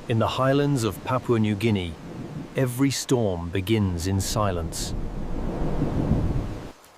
In the highlands of Papua New Guinea, every storm begins in silence.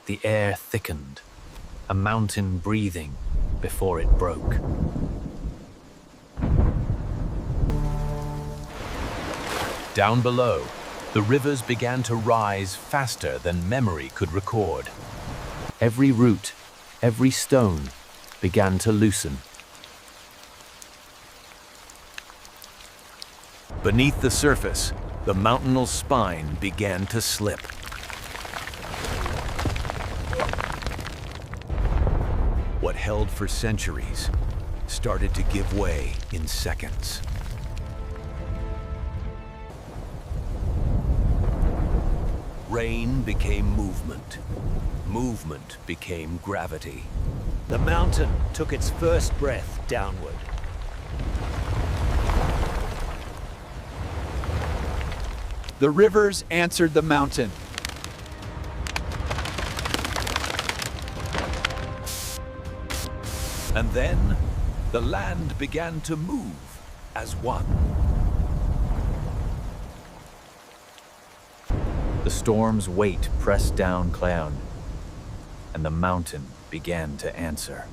The air thickened, a mountain breathing before it broke. Down below, the rivers began to rise faster than memory could record. Every root, every stone began to loosen. Beneath the surface, the mountainal spine began to slip. What held for centuries started to give way in seconds. Rain became movement. Movement became gravity. The mountain took its first breath downward. The rivers answered the mountain. And then, the land began to move as one. The storm's weight pressed down Clown, and the mountain began to answer.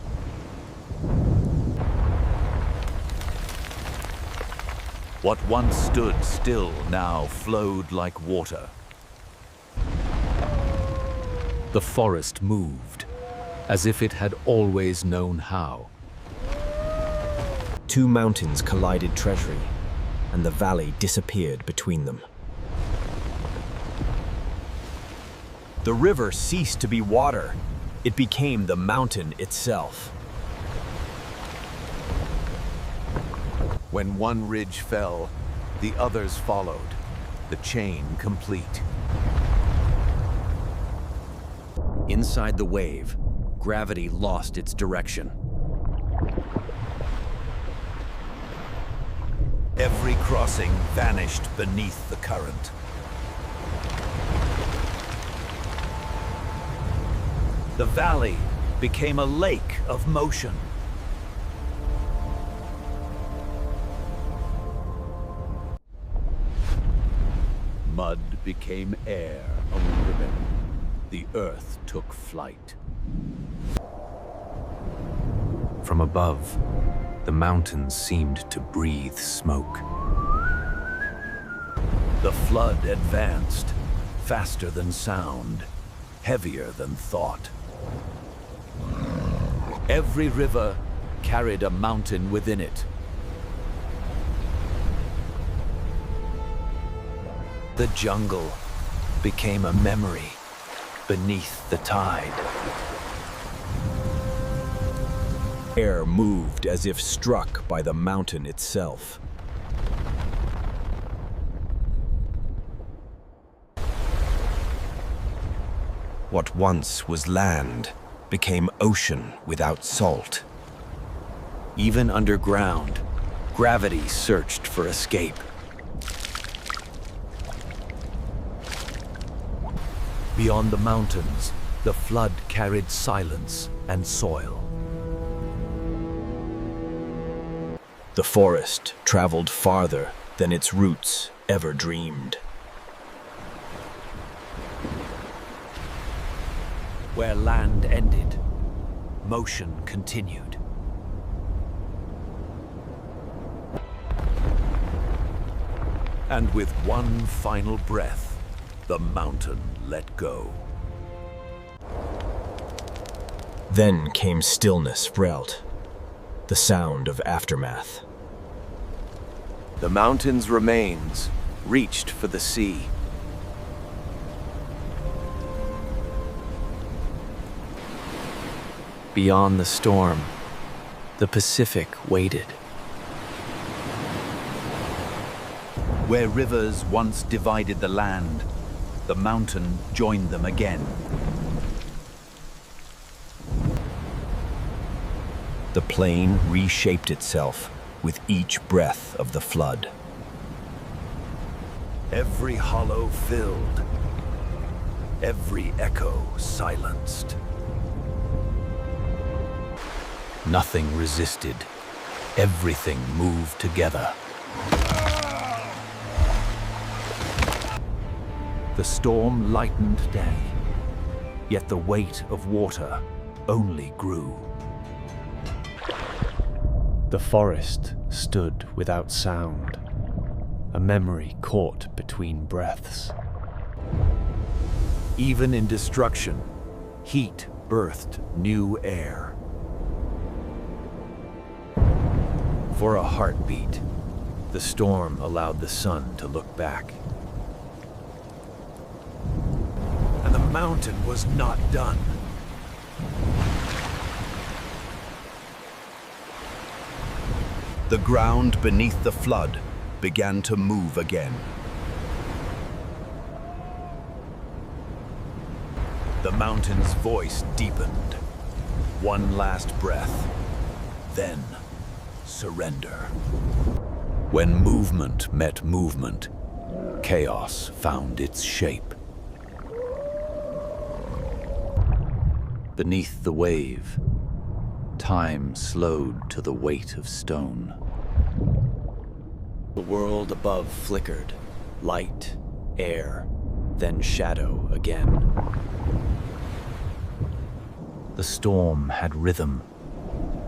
What once stood still now flowed like water. The forest moved, as if it had always known how. Two mountains collided treasury, and the valley disappeared between them. The river ceased to be water. It became the mountain itself. When one ridge fell, the others followed, the chain complete. Inside the wave, gravity lost its direction. Every crossing vanished beneath the current. The valley became a lake of motion. Mud became air under them. The earth took flight. From above, the mountains seemed to breathe smoke. The flood advanced, faster than sound, heavier than thought. Every river carried a mountain within it. The jungle became a memory beneath the tide. Air moved as if struck by the mountain itself. What once was land became ocean without salt. Even underground, gravity searched for escape. Beyond the mountains, the flood carried silence and soil. The forest traveled farther than its roots ever dreamed. Where land ended, motion continued. And with one final breath, the mountain let go. Then came stillness, Vrelt, the sound of aftermath. The mountain's remains reached for the sea. Beyond the storm, the Pacific waited. Where rivers once divided the land, the mountain joined them again. The plain reshaped itself with each breath of the flood. Every hollow filled, every echo silenced. Nothing resisted. Everything moved together. The storm lightened day, yet the weight of water only grew. The forest stood without sound, a memory caught between breaths. Even in destruction, heat birthed new air. For a heartbeat, the storm allowed the sun to look back. And the mountain was not done. The ground beneath the flood began to move again. The mountain's voice deepened. One last breath, then surrender. When movement met movement, chaos found its shape. Beneath the wave, time slowed to the weight of stone. The world above flickered, light, air, then shadow again. The storm had rhythm,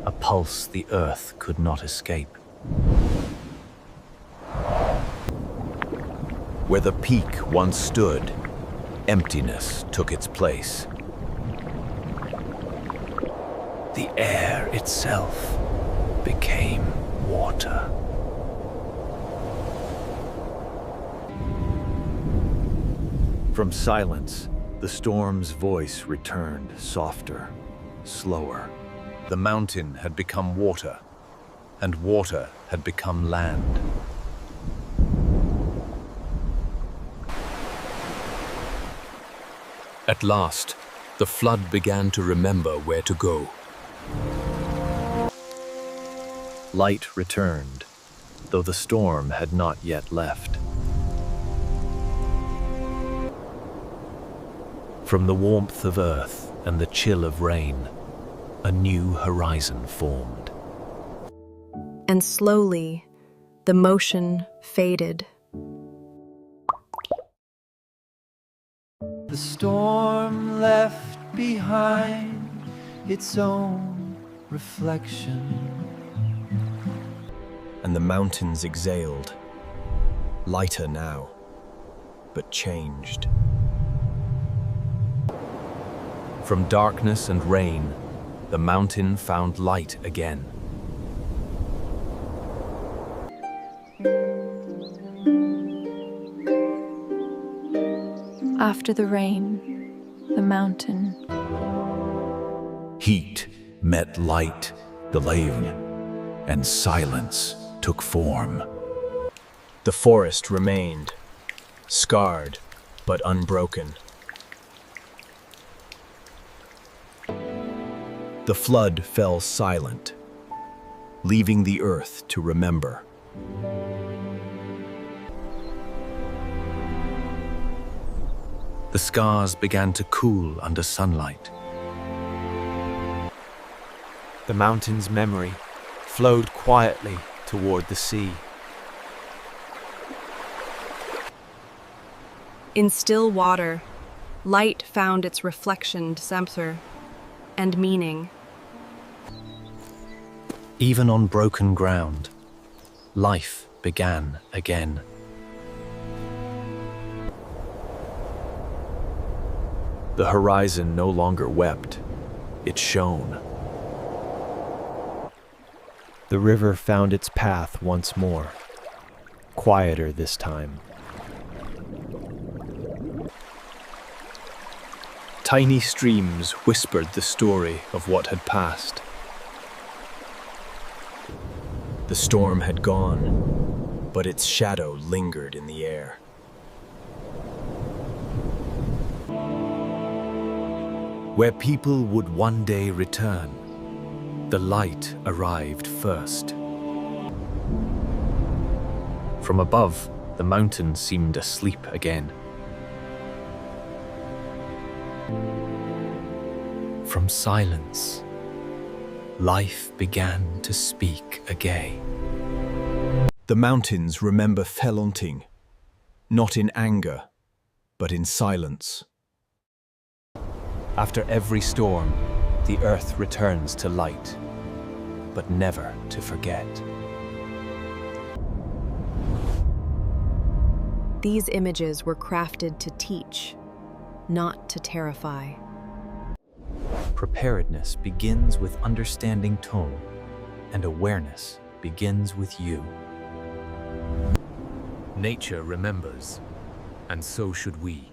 a pulse the earth could not escape. Where the peak once stood, emptiness took its place. The air itself became water. From silence, the storm's voice returned softer, slower. The mountain had become water, and water had become land. At last, the flood began to remember where to go. Light returned, though the storm had not yet left. From the warmth of earth and the chill of rain, a new horizon formed. And slowly, the motion faded. The storm left behind its own reflection. And the mountains exhaled, lighter now, but changed. From darkness and rain, the mountain found light again. After the rain, the mountain. Heat met light, the flame, and silence took form. The forest remained, scarred but unbroken. The flood fell silent, leaving the earth to remember. The scars began to cool under sunlight. The mountain's memory flowed quietly toward the sea. In still water, light found its reflection, center, and meaning. Even on broken ground, life began again. The horizon no longer wept, it shone. The river found its path once more, quieter this time. Tiny streams whispered the story of what had passed. The storm had gone, but its shadow lingered in the air. Where people would one day return, the light arrived first. From above, the mountain seemed asleep again. From silence, life began to speak again. The mountains remember Felonting, not in anger, but in silence. After every storm, the earth returns to light, but never to forget. These images were crafted to teach, not to terrify. Preparedness begins with understanding tone, and awareness begins with you. Nature remembers, and so should we.